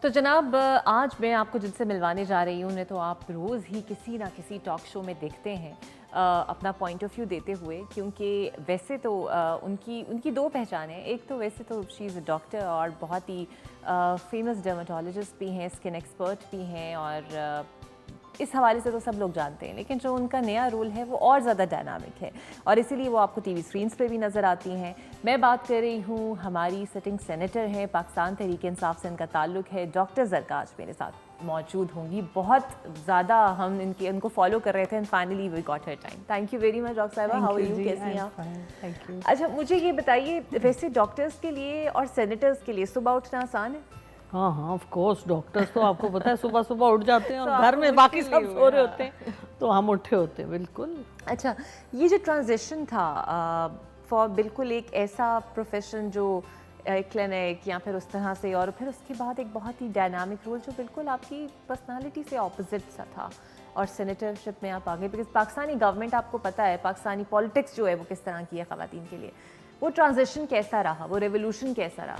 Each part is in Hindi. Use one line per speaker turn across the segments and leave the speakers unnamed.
तो जनाब, आज मैं आपको जिनसे मिलवाने जा रही हूँ उन्हें तो आप रोज़ ही किसी ना किसी टॉक शो में देखते हैं अपना पॉइंट ऑफ व्यू देते हुए, क्योंकि वैसे तो उनकी उनकी दो पहचान है। एक तो वैसे तो शी इज़ अ डॉक्टर और बहुत ही फेमस डर्माटोलॉजिस्ट भी हैं, स्किन एक्सपर्ट भी हैं, और इस हवाले से तो सब लोग जानते हैं। लेकिन जो उनका नया रोल है वो और ज़्यादा डायनामिक है और इसीलिए वो आपको टीवी स्क्रीन्स पे भी नज़र आती हैं। मैं बात कर रही हूँ, हमारी सिटिंग सेनेटर हैं, पाकिस्तान तहरीक इंसाफ से इनका ताल्लुक है, डॉक्टर जरकाज मेरे साथ मौजूद होंगी। बहुत ज़्यादा हम उनको फॉलो कर रहे थे and finally we got her time. Thank you very much doctor साहिबा, हाउ आर यू, कैसी हैं आप?
Thank you.
अच्छा, मुझे ये बताइए, वैसे डॉक्टर्स के लिए और सेनेटर्स के लिए सुबह उठना आसान है?
हाँ हाँ, ऑफ कोर्स। डॉक्टर्स तो आपको पता है सुबह सुबह उठ जाते हैं और
तो
घर में बाकी
मुश्किल
सब
ही
सो रहे
हुआ।
होते हैं, तो हम उठे होते हैं बिल्कुल।
अच्छा, ये जो ट्रांजिशन था फॉर बिल्कुल एक ऐसा प्रोफेशन जो क्लिनिक या फिर उस तरह से, और फिर उसके बाद एक बहुत ही डायनामिक रोल जो बिल्कुल आपकी पर्सनालिटी से ऑपोजिट सा था, और सेनेटरशिप में आप आ गए। बिकॉज पाकिस्तानी गवर्नमेंट, आपको पता है पाकिस्तानी पॉलिटिक्स जो है वो किस तरह की है ख़वातीन के लिए। वो ट्रांजिशन कैसा रहा, वो रेवोल्यूशन कैसा रहा?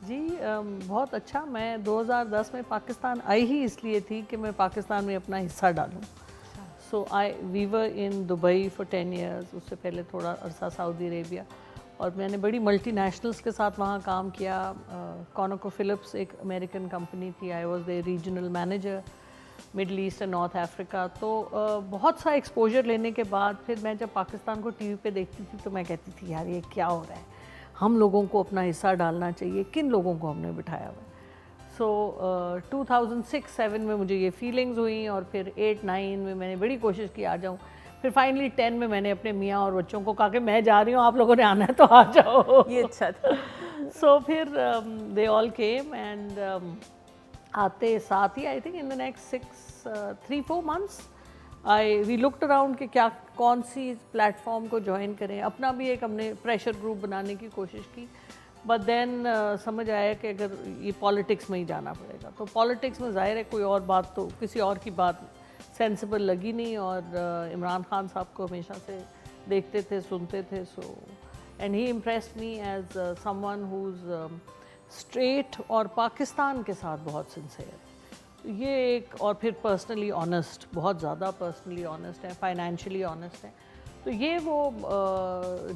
जी बहुत अच्छा। मैं 2010 में पाकिस्तान आई ही इसलिए थी कि मैं पाकिस्तान में अपना हिस्सा डालूं। So we were in Dubai for 10 years, उससे पहले थोड़ा अरसा सऊदी अरेबिया, और मैंने बड़ी मल्टीनेशनल्स के साथ वहाँ काम किया। कॉनोको फिलिप्स एक अमेरिकन कंपनी थी, I was the regional manager middle east and north Africa. तो बहुत सा एक्सपोजर लेने के बाद फिर मैं जब पाकिस्तान को टीवी पे देखती थी तो मैं कहती थी यार ये क्या हो रहा है, हम लोगों को अपना हिस्सा डालना चाहिए, किन लोगों को हमने बिठाया हुआ है। सो 2006-7 में मुझे ये फीलिंग्स हुई, और फिर 8-9 में मैंने बड़ी कोशिश की आ जाऊँ। फिर फाइनली 10 में मैंने अपने मियाँ और बच्चों को कहा कि मैं जा रही हूँ, आप लोगों ने आना है तो आ जाओ।
ये अच्छा था।
सो फिर दे ऑल केम एंड आते साथ ही I think in the next 3-4 months we looked around कि क्या कौन सी प्लेटफॉर्म को ज्वाइन करें। अपना भी एक हमने प्रेशर ग्रुप बनाने की कोशिश की, बट देन समझ आया कि अगर ये पॉलिटिक्स में ही जाना पड़ेगा, तो पॉलिटिक्स में ज़ाहिर है कोई और बात तो किसी और की बात सेंसिबल लगी नहीं। और इमरान खान साहब को हमेशा से देखते थे, सुनते थे। So and he impressed me as someone who is straight और पाकिस्तान के साथ बहुत सिंसियर। ये एक, और फिर पर्सनली ऑनेस्ट, बहुत ज़्यादा पर्सनली ऑनेस्ट है, फाइनेंशियली ऑनेस्ट है। तो ये वो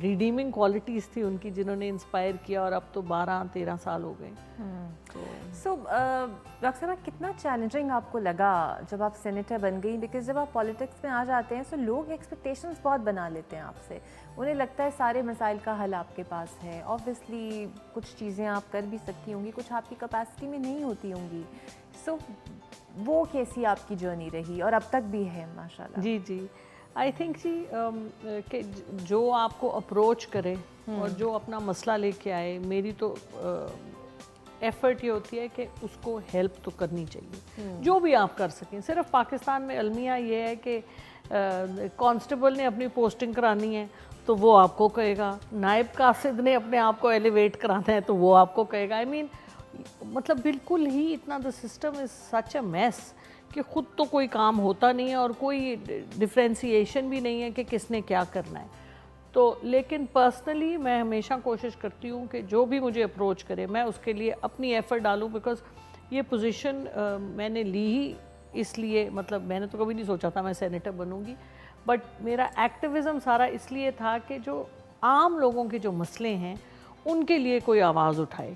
रिडीमिंग क्वालिटीज़ थी उनकी जिन्होंने इंस्पायर किया, और अब तो 12-13 साल हो गए।
सो डॉक्टर साहब, कितना चैलेंजिंग आपको लगा जब आप सेनेटर बन गई? बिकॉज जब आप पॉलिटिक्स में आ जाते हैं तो लोग एक्सपेक्टेशंस बहुत बना लेते हैं आपसे। उन्हें लगता है सारे मसाइल का हल आपके पास है। ऑब्वियसली कुछ चीज़ें आप कर भी सकती होंगी, कुछ आपकी कैपेसिटी में नहीं होती होंगी। सो वो कैसी आपकी जर्नी रही, और अब तक भी है माशाल्लाह?
जी जी, आई थिंक जी कि जो आपको अप्रोच करे और जो अपना मसला लेके आए, मेरी तो एफ़र्ट ये होती है कि उसको हेल्प तो करनी चाहिए जो भी आप कर सकें। सिर्फ पाकिस्तान में अलमिया ये है कि कांस्टेबल ने अपनी पोस्टिंग करानी है तो वो आपको कहेगा, नायब कासिद ने अपने आप को एलिवेट कराना है तो वो आपको कहेगा। आई मीन मतलब बिल्कुल ही इतना, the system is such a mess कि ख़ुद तो कोई काम होता नहीं है और कोई डिफ्रेंसीशन भी नहीं है कि किसने क्या करना है। तो लेकिन पर्सनली मैं हमेशा कोशिश करती हूँ कि जो भी मुझे अप्रोच करे मैं उसके लिए अपनी एफ़र्ट डालूँ, बिकॉज़ ये पोजीशन मैंने ली ही इसलिए, मतलब मैंने तो कभी नहीं सोचा था मैं सेनेटर बनूँगी, बट मेरा एक्टिविज़म सारा इसलिए था कि जो आम लोगों के जो मसले हैं उनके लिए कोई आवाज़ उठाए।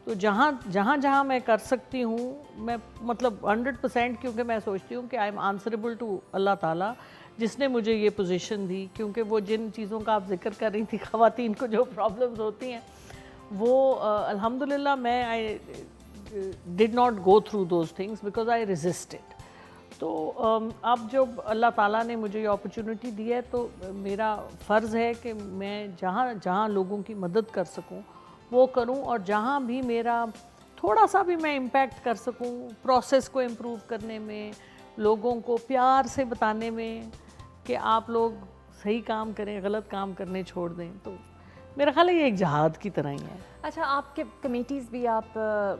तो जहाँ मैं कर सकती हूँ मैं, मतलब 100%, क्योंकि मैं सोचती हूँ कि I am answerable to Allah ताला जिसने मुझे ये पोजीशन दी। क्योंकि वो जिन चीज़ों का आप जिक्र कर रही थी, ख़वातीन को जो प्रॉब्लम्स होती हैं, वो अल्हम्दुलिल्लाह मैं I did not go through those things because I resisted. तो अब जब अल्लाह ताला ने मुझे ये अपॉर्चुनिटी दी है तो मेरा फ़र्ज़ है कि मैं जहाँ लोगों की मदद कर सकूँ वो करूं, और जहाँ भी मेरा थोड़ा सा भी मैं इम्पैक्ट कर सकूं प्रोसेस को इम्प्रूव करने में, लोगों को प्यार से बताने में कि आप लोग सही काम करें, गलत काम करने छोड़ दें, तो मेरा ख्याल है ये एक जहाद की तरह ही है।
अच्छा, आपके कमेटीज़ भी आप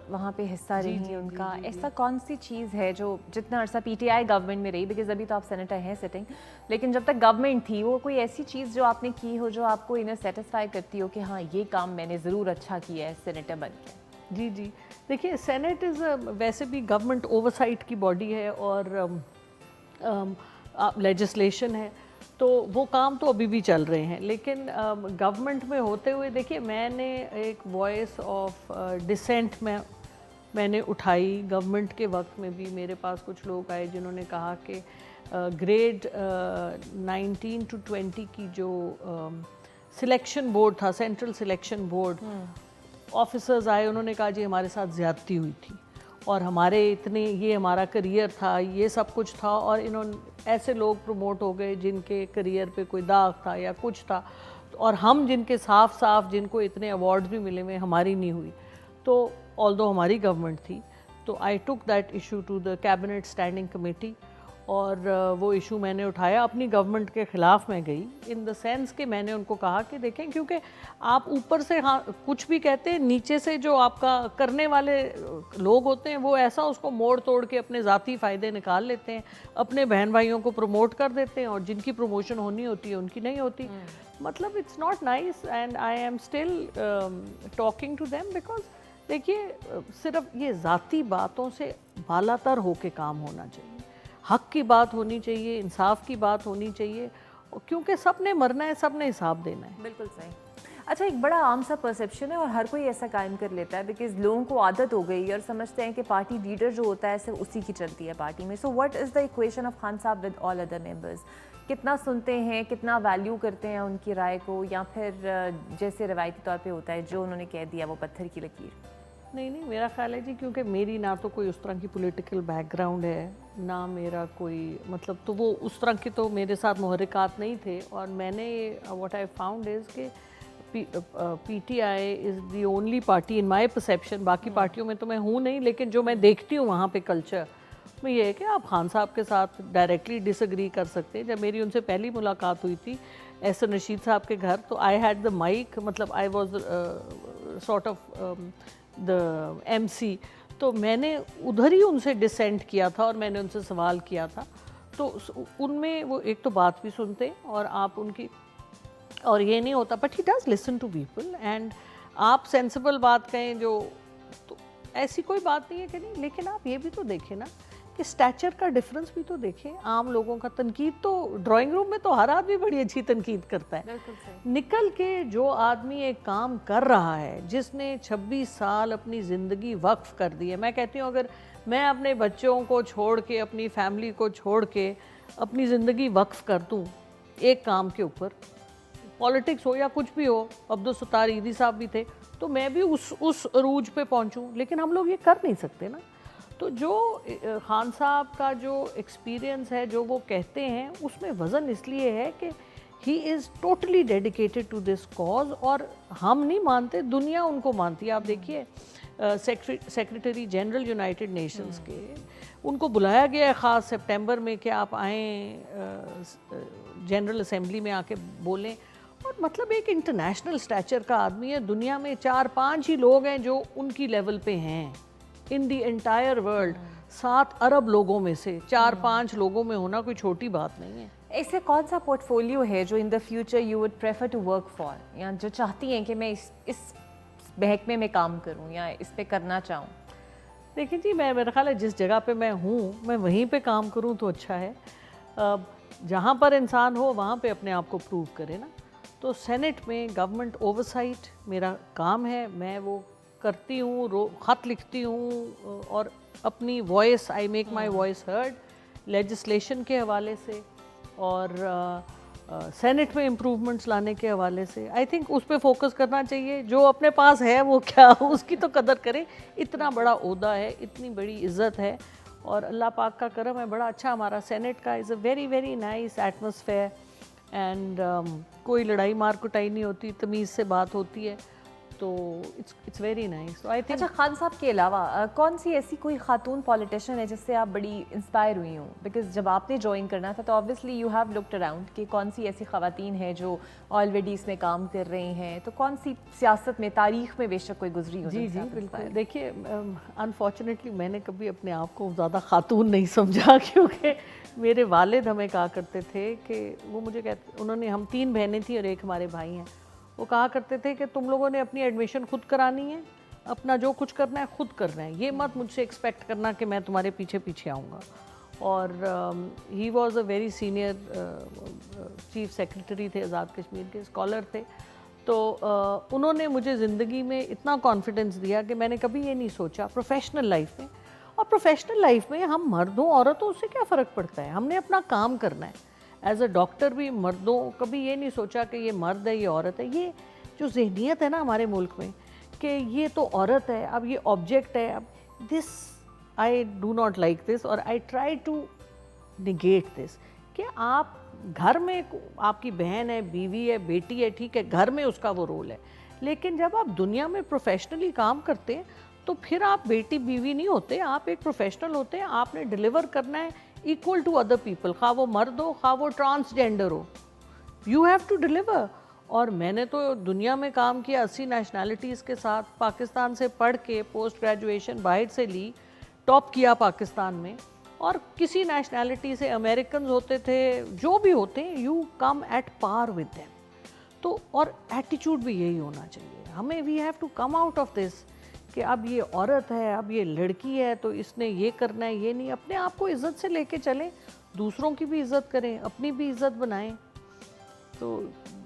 वहाँ पे हिस्सा रही हैं उनका, ऐसा कौन सी चीज़ है जो जितना अरसा पीटीआई गवर्नमेंट में रही, बिकॉज अभी तो आप सेनेटर हैं सिटिंग, लेकिन जब तक गवर्नमेंट थी वो कोई ऐसी चीज़ जो आपने की हो जो आपको इन्हें सेटिस्फाई करती हो कि हाँ ये काम मैंने ज़रूर अच्छा किया है सेनेटर बन के?
जी जी, देखिए सेनेट इज़ वैसे भी गवर्नमेंट ओवरसाइट की बॉडी है और लेजिस्लेशन है, तो वो काम तो अभी भी चल रहे हैं। लेकिन गवर्नमेंट में होते हुए देखिए, मैंने एक वॉइस ऑफ डिसेंट में मैंने उठाई गवर्नमेंट के वक्त में भी। मेरे पास कुछ लोग आए जिन्होंने कहा कि ग्रेड 19 to 20 की जो सिलेक्शन बोर्ड था, सेंट्रल सिलेक्शन बोर्ड, ऑफिसर्स आए, उन्होंने कहा जी हमारे साथ ज़्यादती हुई थी और हमारे इतने, ये हमारा करियर था, ये सब कुछ था, और इन्होंने ऐसे लोग प्रमोट हो गए जिनके करियर पे कोई दाग था या कुछ था, और हम जिनके साफ साफ जिनको इतने अवार्ड्स भी मिले हुए, हमारी नहीं हुई। तो ऑल्दो हमारी गवर्नमेंट थी, तो I took that issue to the cabinet standing committee, और वो इशू मैंने उठाया, अपनी गवर्नमेंट के ख़िलाफ़ मैं गई, इन द सेंस कि मैंने उनको कहा कि देखें, क्योंकि आप ऊपर से हाँ कुछ भी कहते हैं, नीचे से जो आपका करने वाले लोग होते हैं वो ऐसा उसको मोड़ तोड़ के अपने ज़ाती फ़ायदे निकाल लेते हैं, अपने बहन भाइयों को प्रमोट कर देते हैं, और जिनकी प्रमोशन होनी होती है उनकी नहीं होती। मतलब it's not nice, and I am still talking to them, because देखिए सिर्फ ये ज़ाती बातों से बालातर होके काम होना चाहिए, हक की बात होनी चाहिए, इंसाफ की बात होनी चाहिए, क्योंकि सब ने मरना है, सब ने हिसाब देना है।
बिल्कुल सही। अच्छा, एक बड़ा आम सा परसेप्शन है और हर कोई ऐसा कायम कर लेता है, बिकॉज लोगों को आदत हो गई और समझते हैं कि पार्टी लीडर जो होता है सिर्फ उसी की चलती है पार्टी में। So what is the equation of Khan साहब विद ऑल अदर मेंबर्स? कितना सुनते हैं, कितना वैल्यू करते हैं उनकी राय को, या फिर जैसे रवायती तौर पे होता है जो उन्होंने कह दिया वो पत्थर की लकीर?
नहीं, मेरा ख्याल है जी, क्योंकि मेरी ना तो कोई उस तरह की पॉलिटिकल बैकग्राउंड है, ना मेरा कोई मतलब, तो वो उस तरह के तो मेरे साथ मुहर्रिकात नहीं थे। और मैंने व्हाट आई फाउंड इज़ कि PTI is the only party in my perception, बाकी पार्टियों में तो मैं हूँ नहीं, लेकिन जो मैं देखती हूँ वहाँ पे कल्चर में ये है कि आप खान साहब के साथ डायरेक्टली डिसएग्री कर सकते हैं। जब मेरी उनसे पहली मुलाकात हुई थी एहसन रशीद साहब के घर, तो आई हैड द माइक, मतलब I was sort of the MC, तो मैंने उधर ही उनसे डिसेंट किया था और मैंने उनसे सवाल किया था। तो उनमें वो एक तो बात भी सुनते हैं और आप उनकी, और ये नहीं होता, but he does listen to people, and आप सेंसिबल बात कहें जो, तो ऐसी कोई बात नहीं है कि नहीं। लेकिन आप ये भी तो देखें ना कि स्टैचर का डिफरेंस भी तो देखें। आम लोगों का तनकीद तो ड्राइंग रूम में तो हर आदमी बड़ी अच्छी तनकीद करता है, निकल के जो आदमी एक काम कर रहा है, जिसने 26 साल अपनी ज़िंदगी वक्फ कर दी है। मैं कहती हूँ अगर मैं अपने बच्चों को छोड़ के, अपनी फैमिली को छोड़ के अपनी ज़िंदगी वक्फ कर दूँ एक काम के ऊपर, पॉलिटिक्स हो या कुछ भी हो, अब्दुल सत्तार ईदी साहब भी थे, तो मैं भी उस अरूज पे पहुँचूँ, लेकिन हम लोग ये कर नहीं सकते ना। तो जो खान साहब का जो एक्सपीरियंस है, जो वो कहते हैं, उसमें वज़न इसलिए है कि he is totally dedicated to this cause, और हम नहीं मानते, दुनिया उनको मानती है। आप देखिए सेक्रेटरी जनरल यूनाइटेड नेशंस के, उनको बुलाया गया है ख़ास सितंबर में कि आप आएँ जनरल असेंबली में आके बोलें, और मतलब एक इंटरनेशनल स्टैचर का आदमी है। दुनिया में 4-5 ही लोग हैं जो उनकी लेवल पे हैं इन दी एंटायर वर्ल्ड। 7 अरब लोगों में से 4-5 लोगों में होना कोई छोटी बात नहीं है।
ऐसे कौन सा पोर्टफोलियो है जो in the future you would prefer to work for, या जो चाहती हैं कि मैं इस महकमे में काम करूं या इस पे करना चाहूं?
देखिए जी, मेरा ख्याल है जिस जगह पे मैं हूँ, मैं वहीं पे काम करूँ तो अच्छा है। जहाँ पर इंसान हो वहाँ पे अपने आप को प्रूव करे ना। तो सेनेट में गवर्नमेंट ओवरसाइट मेरा काम है, मैं वो करती हूँ, ख़त लिखती हूँ और अपनी voice, I make my voice heard legislation के हवाले से, और सेनेट में इम्प्रूवमेंट्स लाने के हवाले से। आई थिंक उस पर फोकस करना चाहिए। जो अपने पास है वो क्या, उसकी तो कदर करें। इतना बड़ा ओहदा है, इतनी बड़ी इज़्ज़त है, और अल्लाह पाक का करम है, बड़ा अच्छा हमारा सेनेट का is a very very nice atmosphere, and कोई लड़ाई मार कुटाई नहीं होती, तमीज़ से बात होती है, तो it's very nice. I think.
अच्छा, खान साहब के अलावा कौन सी ऐसी कोई खातून पॉलिटिशियन है जिससे आप बड़ी इंस्पायर हुई हूँ? बिकॉज जब आपने ज्वाइन करना था तो obviously you have looked around कि कौन सी ऐसी ख़वातीन हैं जो ऑलरेडी इसमें काम कर रही हैं, तो कौन सी सियासत में, तारीख में बेशक कोई गुजरी हो?
जी जी बिल्कुल। देखिए अनफॉर्चुनेटली मैंने कभी अपने आप को ज़्यादा खातून नहीं समझा, क्योंकि मेरे वालिद हमें कहा करते थे कि वो मुझे कहते, उन्होंने, हम 3 बहनें थी और एक हमारे भाई हैं, वो कहा करते थे कि तुम लोगों ने अपनी एडमिशन खुद करानी है, अपना जो कुछ करना है खुद करना है, ये मत मुझसे एक्सपेक्ट करना कि मैं तुम्हारे पीछे पीछे आऊँगा। और he was a very senior chief secretary थे आज़ाद कश्मीर के, स्कॉलर थे। तो उन्होंने मुझे ज़िंदगी में इतना कॉन्फिडेंस दिया कि मैंने कभी ये नहीं सोचा प्रोफेशनल लाइफ में, और प्रोफेशनल लाइफ में हम मर्दों औरतों उससे क्या फ़र्क पड़ता है, हमने अपना काम करना है। एज अ डॉक्टर भी मर्दों, कभी ये नहीं सोचा कि ये मर्द है ये औरत है। ये जो जहनीत है ना हमारे मुल्क में कि ये तो औरत है, अब ये ऑब्जेक्ट है, अब this I do not like this, और I try to negate this कि आप घर में आपकी बहन है, बीवी है, बेटी है, ठीक है, घर में उसका वो रोल है, लेकिन जब आप दुनिया में प्रोफेशनली काम करते हैं तो फिर आप बेटी बीवी नहीं होते, आप एक प्रोफेशनल होते हैं। आपने डिलीवर करना है इक्वल टू अदर पीपल, खा वो मर्द हो खा वो ट्रांसजेंडर हो, यू हैव टू डिलीवर। और मैंने तो दुनिया में काम किया 80 नेशनैलिटीज़ के साथ, पाकिस्तान से पढ़ के पोस्ट ग्रेजुएशन बाहर से ली, टॉप किया पाकिस्तान में, और किसी नेशनैलिटी से, अमेरिकन होते थे, जो भी होते हैं, you come at par with them. तो और एटीट्यूड भी यही होना चाहिए हमें, we have to come out of this कि अब ये औरत है, अब ये लड़की है तो इसने ये करना है, ये नहीं। अपने आप को इज़्ज़त से लेके चलें, दूसरों की भी इज़्ज़त करें, अपनी भी इज़्ज़त बनाएं। तो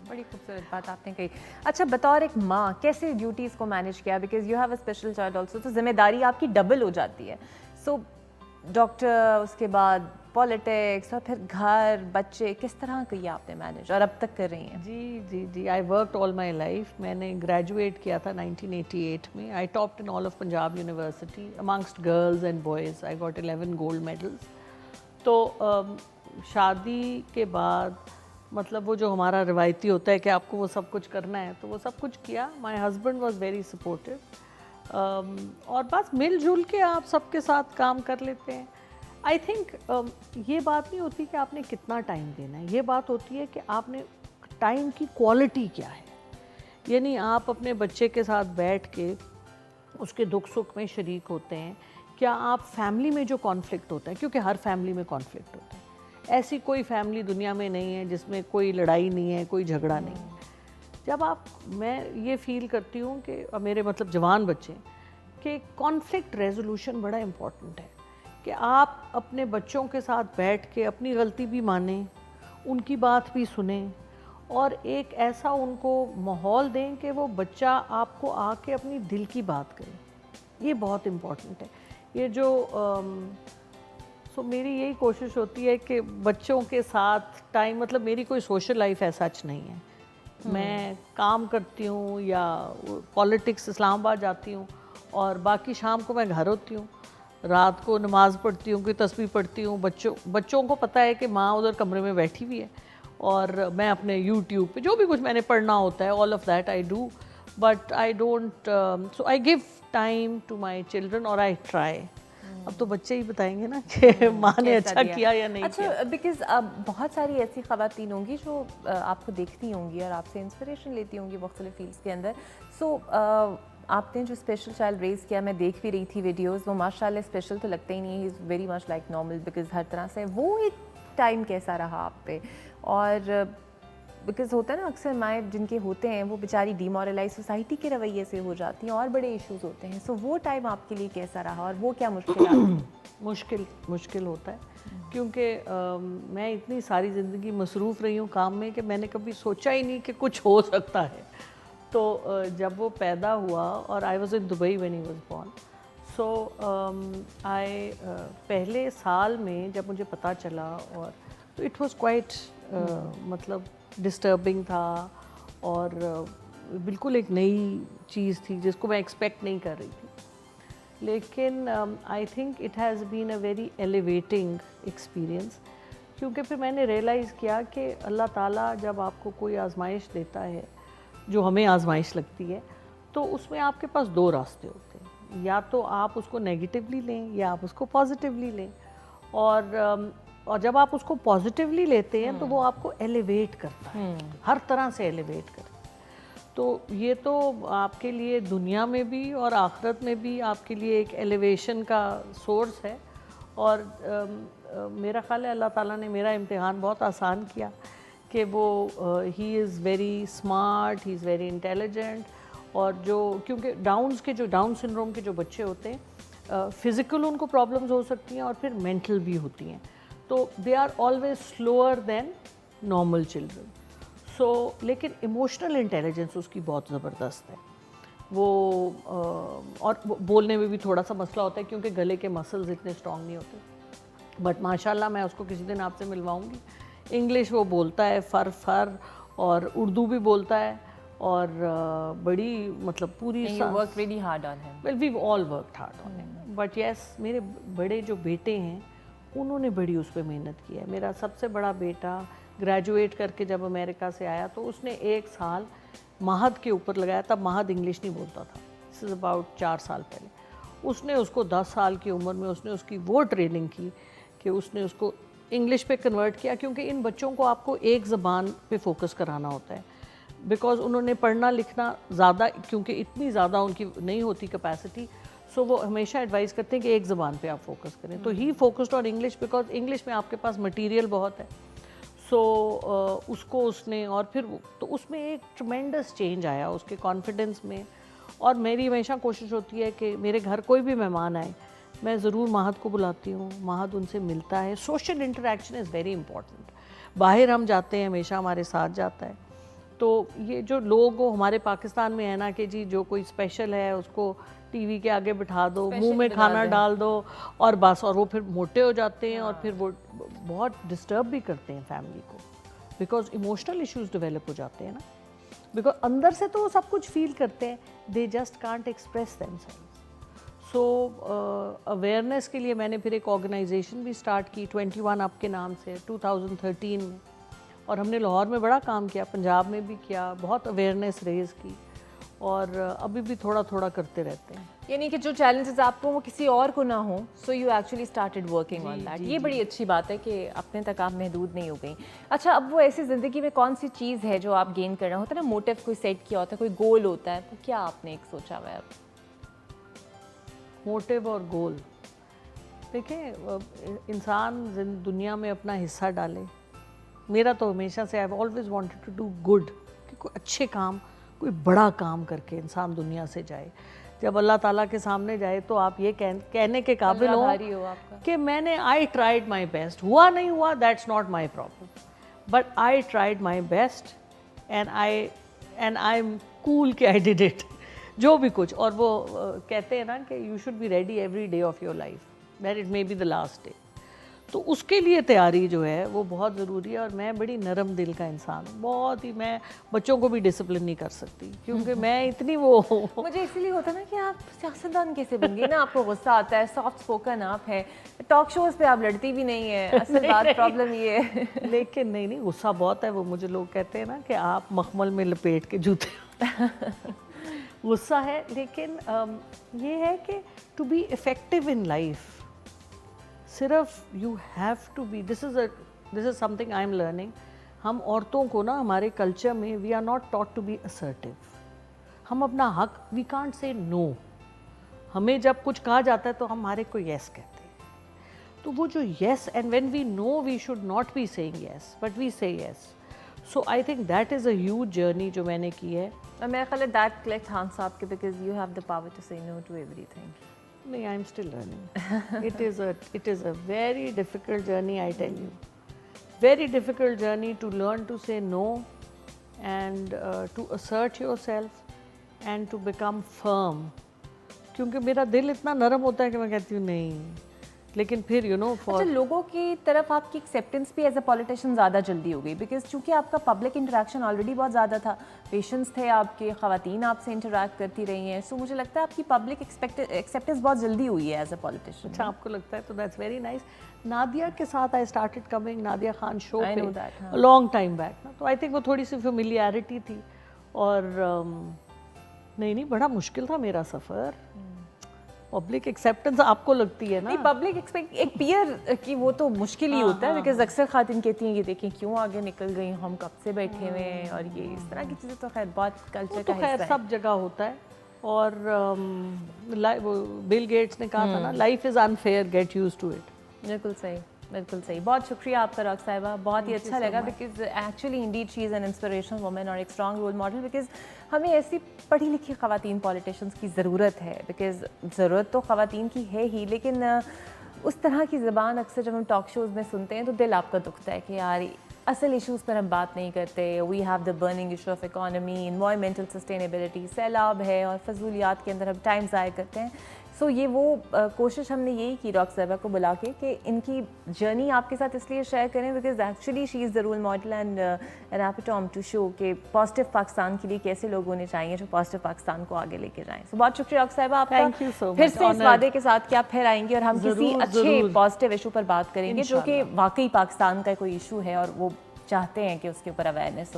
बड़ी खूबसूरत बात आपने कही। अच्छा, बतौर एक माँ कैसे ड्यूटीज़ को मैनेज किया, because you have a special child also, तो जिम्मेदारी आपकी डबल हो जाती है। सो डॉक्टर, उसके बाद पॉलिटिक्स, और फिर घर, बच्चे, किस तरह किया आपने मैनेज और अब तक कर रही हैं?
जी जी जी, I worked all my life. मैंने ग्रेजुएट किया था 1988 में। I topped in all of Punjab University amongst girls and boys. I got 11 gold medals. तो शादी के बाद मतलब वो जो हमारा रिवायती होता है कि आपको वो सब कुछ करना है, तो वो सब कुछ किया। My husband was very supportive, और बस मिलजुल के आप सबके साथ काम कर लेते हैं। आई थिंक ये बात नहीं होती कि आपने कितना टाइम देना है, ये बात होती है कि आपने टाइम की क्वालिटी क्या है। यानी आप अपने बच्चे के साथ बैठ के उसके दुख सुख में शरीक होते हैं। क्या आप फैमिली में जो कॉन्फ्लिक्ट होता है, क्योंकि हर फैमिली में कॉन्फ्लिक्ट होता है, ऐसी कोई फैमिली दुनिया में नहीं है जिसमें कोई लड़ाई नहीं है, कोई झगड़ा नहीं है। जब आप, मैं ये फील करती हूँ कि मेरे मतलब जवान बच्चे, कि कॉन्फ्लिक्ट रेजोल्यूशन बड़ा इम्पॉर्टेंट है, कि आप अपने बच्चों के साथ बैठ के अपनी गलती भी मानें, उनकी बात भी सुने, और एक ऐसा उनको माहौल दें कि वो बच्चा आपको आके अपनी दिल की बात करे। ये बहुत इम्पॉर्टेंट है। ये जो सो मेरी यही कोशिश होती है कि बच्चों के साथ टाइम, मतलब मेरी कोई सोशल लाइफ ऐसा सच नहीं है। मैं काम करती हूँ या पॉलिटिक्स, इस्लामाबाद जाती हूँ, और बाकी शाम को मैं घर होती हूँ, रात को नमाज़ पढ़ती हूँ, कोई तस्बीह पढ़ती हूँ। बच्चों को पता है कि माँ उधर कमरे में बैठी हुई है, और मैं अपने यूट्यूब पे जो भी कुछ मैंने पढ़ना होता है, all of that I do, but I don't, so I give time to my children, और आई ट्राई। अब तो बच्चे ही बताएंगे ना कि माँ ने अच्छा किया या नहीं किया।
अच्छा, बिकॉज अब बहुत सारी ऐसी ख़वातीन होंगी जो आपको देखती होंगी और आपसे इंस्पिरेशन लेती होंगी मुख्तलिफ फील्ड्स के अंदर। सो आपने जो स्पेशल चाइल्ड रेज़ किया, मैं देख भी रही थी वीडियोस, वो माशाल्लाह स्पेशल तो लगता ही नहीं है, he is very much like normal, because हर तरह से वो एक टाइम कैसा रहा आप पे। और बिकॉज होता है ना, अक्सर माएँ जिनके होते हैं वो बेचारी डिमोरलाइज सोसाइटी के रवैये से हो जाती हैं, और बड़े इश्यूज होते हैं। सो वो टाइम आपके लिए कैसा रहा, और वो क्या मुश्किल
मुश्किल होता है, क्योंकि मैं इतनी सारी ज़िंदगी मसरूफ़ रही हूँ काम में कि मैंने कभी सोचा ही नहीं कि कुछ हो सकता है। तो जब वो पैदा हुआ, और I was in Dubai when he was born, so I पहले साल में जब मुझे पता चला, और तो इट वाज क्वाइट मतलब डिस्टर्बिंग था, और बिल्कुल एक नई चीज़ थी जिसको मैं एक्सपेक्ट नहीं कर रही थी। लेकिन I think it has been a very elevating experience, क्योंकि फिर मैंने रियलाइज़ किया कि अल्लाह ताला जब आपको कोई आजमाइश देता है, जो हमें आजमाइश लगती है, तो उसमें आपके पास दो रास्ते होते हैं, या तो आप उसको नेगेटिवली लें या आप उसको पॉजिटिवली लें। और जब आप उसको पॉजिटिवली लेते हैं तो वो आपको एलिवेट करता है, हर तरह से एलिवेट करता है। तो ये तो आपके लिए दुनिया में भी और आखिरत में भी आपके लिए एक एलिवेशन का सोर्स है। और मेरा ख्याल है अल्लाह ताला ने मेरा इम्तिहान बहुत आसान किया कि वो ही is very smart, he is very intelligent, और जो क्योंकि डाउन सिंड्रोम के जो बच्चे होते हैं फिज़िकल उनको प्रॉब्लम्स हो सकती हैं और फिर मेंटल भी होती हैं, तो they are always slower than normal children. So लेकिन इमोशनल इंटेलिजेंस उसकी बहुत ज़बरदस्त है। वो और बोलने में भी थोड़ा सा मसला होता है क्योंकि गले के मसल्स इतने स्ट्रॉन्ग नहीं होते, बट माशाल्लाह मैं उसको किसी दिन आपसे मिलवाऊंगी। इंग्लिश वो बोलता है फर और उर्दू भी बोलता है और बड़ी मतलब पूरी
work really hard on him.
Well we all worked hard on him, but yes मेरे बड़े जो बेटे हैं उन्होंने बड़ी उस पर मेहनत की है। मेरा सबसे बड़ा बेटा ग्रेजुएट करके जब अमेरिका से आया तो उसने 1 साल महद के ऊपर लगाया, तब महद इंग्लिश नहीं बोलता था, दिस इज़ अबाउट 4 साल पहले। उसने उसको 10 साल की उम्र में उसने उसकी वो ट्रेनिंग की कि उसने उसको इंग्लिश पे कन्वर्ट किया, क्योंकि इन बच्चों को आपको एक ज़बान पे फोकस कराना होता है, बिकॉज़ उन्होंने पढ़ना लिखना ज़्यादा, क्योंकि इतनी ज़्यादा उनकी नहीं होती कैपेसिटी, सो वो हमेशा एडवाइस करते हैं कि एक ज़बान पे आप फोकस करें। तो he focused on English because English में आपके पास मटेरियल बहुत है। सो उसको उसने और फिर तो उसमें एक ट्रमेंडस चेंज आया उसके कॉन्फिडेंस में। और मेरी हमेशा कोशिश होती है कि मेरे घर कोई भी मेहमान आए मैं ज़रूर महद को बुलाती हूँ, महद उनसे मिलता है। Social interaction is very important. बाहर हम जाते हैं हमेशा हमारे साथ जाता है। तो ये जो लोग हमारे पाकिस्तान में है ना कि जी जो कोई स्पेशल है उसको टीवी के आगे बिठा दो, मुंह में खाना डाल दो और बस, और वो फिर मोटे हो जाते हैं और फिर वो बहुत डिस्टर्ब भी करते हैं फैमिली को, बिकॉज इमोशनल इश्यूज डेवलप हो जाते हैं ना, बिकॉज अंदर से तो वो सब कुछ फील करते हैं, they just can't express themselves. So awareness के लिए मैंने फिर एक ऑर्गेनाइजेशन भी स्टार्ट की 21 अप के नाम से 2013 में, और हमने लाहौर में बड़ा काम किया, पंजाब में भी किया, बहुत अवेयरनेस रेज़ की, और अभी भी थोड़ा थोड़ा करते रहते हैं।
यानी कि जो चैलेंजेस आपको वो किसी और को ना हो, so you actually started working on that. ये बड़ी अच्छी बात है कि अपने तक आप महदूद नहीं हो गई। अच्छा, अब वो ऐसी ज़िंदगी में कौन सी चीज़ है जो आप गेन करना होता है ना, मोटिव कोई सेट किया होता है, कोई गोल होता है, तो क्या आपने एक सोचा हुआ है अब?
मोटिव और गोल, देखिए इंसान दुनिया में अपना हिस्सा डाले। मेरा तो हमेशा से I have always wanted to do good, कि कोई अच्छे काम, कोई बड़ा काम करके इंसान दुनिया से जाए। जब अल्लाह ताला के सामने जाए तो आप ये कहने के काबिल हो कि मैंने आई ट्राइड माई बेस्ट। हुआ नहीं हुआ that's not my problem, but I tried my best and I am cool कि आई डिड इट, जो भी कुछ। और वो कहते हैं ना कि you should be ready every day of your life, that it may be the last day. तो उसके लिए तैयारी जो है वो बहुत ज़रूरी है। और मैं बड़ी नरम दिल का इंसान हूँ, बहुत ही। मैं बच्चों को भी डिसिप्लिन नहीं कर सकती क्योंकि मैं इतनी वो
मुझे इसलिए होता है ना कि आप सियासतदान कैसे बन गई ना, आपको गुस्सा आता है, सॉफ्ट स्पोकन आप है, टॉक शोज़ पे आप लड़ती भी नहीं है, असल बात प्रॉब्लम ये है।
लेकिन नहीं गुस्सा बहुत है। वो मुझे लोग कहते हैं ना कि आप मखमल में लपेट के जूते गुस्सा है, लेकिन ये है कि to be effective in life सिर्फ you have to be, this is something I am learning. हम औरतों को ना हमारे कल्चर में we are not taught to be assertive. हम अपना हक, वी कांट से नो। हमें जब कुछ कहा जाता है तो हम हमारे को यस कहते हैं। तो वो जो yes, and when we know we should not be saying yes but we say yes. So I think that is a huge journey जो मैंने की है।
और मेरा ख्याल है दैट कलेक्ट हाँ साहब के, because you have the power to say no to everything.
No, I'm still learning. It is a very difficult journey, I tell you. Very difficult journey to learn to say no and to assert yourself and to become firm. क्योंकि मेरा दिल इतना नरम होता है कि मैं कहती हूँ नहीं, लेकिन फिर यू नो
अच्छा, लोगों की तरफ आपकी एक्सेप्टेंस भी एज अ पॉलिटिशियन ज़्यादा जल्दी हो गई, बिकॉज चूंकि आपका पब्लिक इंटरेक्शन ऑलरेडी बहुत ज़्यादा था, पेशेंस थे आपके, ख़वातीन आपसे इंटरेक्ट करती रही हैं, सो मुझे लगता है आपकी पब्लिक एक्सेप्टेंस बहुत जल्दी हुई है एज अ पॉलिटिशियन।
अच्छा, आपको लगता है? तो दैट्स वेरी नाइस। नादिया के साथ I started coming, Nadia Khan show पे लॉन्ग टाइम बैक ना, तो आई थिंक वो थोड़ी सी फेमिलियरिटी थी। और नहीं बड़ा मुश्किल था मेरा सफ़र। पब्लिक एक्सेप्टेंस आपको लगती है ना?
नहीं, पब्लिक एक पीयर की वो तो मुश्किल ही होता है, बिकॉज अक्सर खातिन कहती हैं ये देखें क्यों आगे निकल गई, हम कब से बैठे हुए हैं, और ये इस तरह की चीज़ें तो खैर बहुत कल्चर का हिस्सा है,
सब जगह होता है। और बिल गेट्स ने कहा था ना, life is unfair, get used to it.
बिल्कुल सही। बिल्कुल सही, बहुत शुक्रिया आपका रॉक साहिबा, बहुत ही अच्छा लगा because actually Indeed she is an inspirational woman और एक स्ट्रॉन्ग रोल मॉडल बिकॉज हमें ऐसी पढ़ी लिखी ख़वातीन पॉलिटिशियंस की ज़रूरत है बिकॉज ज़रूरत तो ख़वातीन की है ही, लेकिन उस तरह की ज़बान अक्सर जब हम टॉक शोज़ में सुनते हैं तो दिल आपका दुखता है कि यार असल इश्यूज़ पर हम बात नहीं करते। We have the burning issue of economy, environmental sustainability, सैलाब है और फजूलियात के अंदर हम टाइम ज़ाया करते हैं। सो ये वो कोशिश हमने यही की रॉक साहिबा को बुला के कि इनकी जर्नी आपके साथ इसलिए शेयर करें because actually she is the role model and an epitome to show कि पॉजिटिव पाकिस्तान के लिए कैसे लोग होने चाहिए जो पॉजिटिव पाकिस्तान को आगे लेके जाएं। सो बहुत शुक्रिया रॉक साहिबा आपका।
Thank you so
फिर
much.
से इस वादे के साथ कि आप फिर आएंगे और हम किसी अच्छे पॉजिटिव इशू पर बात करेंगे जो कि वाकई पाकिस्तान का कोई इशू है और वो चाहते हैं कि उसके ऊपर अवेयरनेस